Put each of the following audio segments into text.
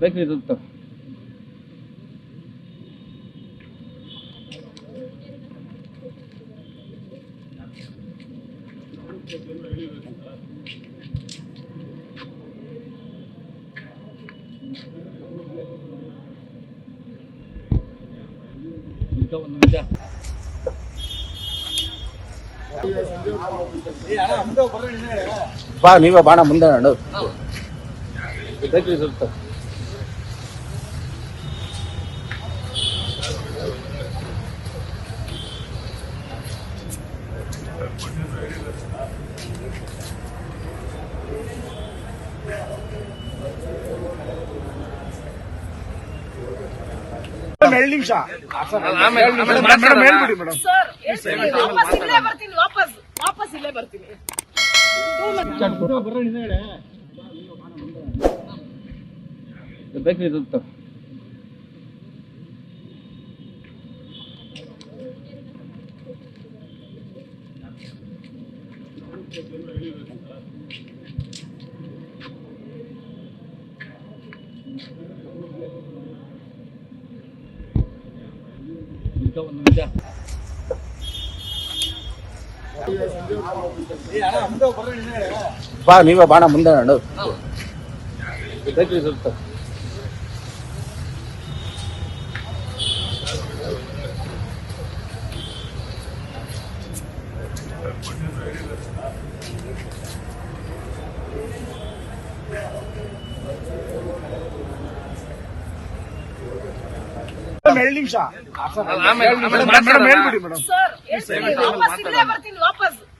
ಬೇಕ್ರಿ ಇರುತ್ತೆ ಒಂದು ನಿಮಿಷ ಬಾ ನೀವೇ ಬಾಣ ಮುಂದೆ ನಡು ಬೇಕ್ರಿ ಇರುತ್ತೆ ಎರಡು ನಿಮಿಷ ವಾಪಸ್ ಇಲ್ಲೇ ಬರ್ತೀನಿ. ಬೇಕ್ರಿ ಇರುತ್ತೆ ಒಂದು ನಿಮಿಷ ಬಾ ನೀವೇ ಬಾಣ ಮುಂದೆ ನಡು ಬೇಕ್ರಿ ಇರುತ್ತೆ ಎರಡು ನಿಮಿಷ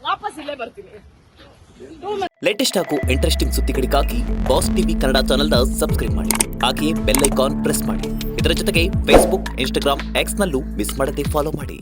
ವಾಪಸ್ ಇಲ್ಲೇ ಬರ್ತೀನಿ. ಲೇಟೆಸ್ಟ್ ಹಾಗೂ ಇಂಟ್ರೆಸ್ಟಿಂಗ್ ಸುದ್ದಿಗಳಿಗಾಗಿ ಬಾಸ್ ಟಿವಿ ಕನ್ನಡ ಚಾನೆಲ್ನ ಸಬ್ಸ್ಕ್ರೈಬ್ ಮಾಡಿ. ಹಾಗೆಯೇ ಬೆಲ್ ಐಕಾನ್ ಪ್ರೆಸ್ ಮಾಡಿ. ಇದರ ಜೊತೆಗೆ ಫೇಸ್ಬುಕ್, ಇನ್ಸ್ಟಾಗ್ರಾಮ್, ಎಕ್ಸ್ ನಲ್ಲೂ ಮಿಸ್ ಮಾಡದೆ ಫಾಲೋ ಮಾಡಿ.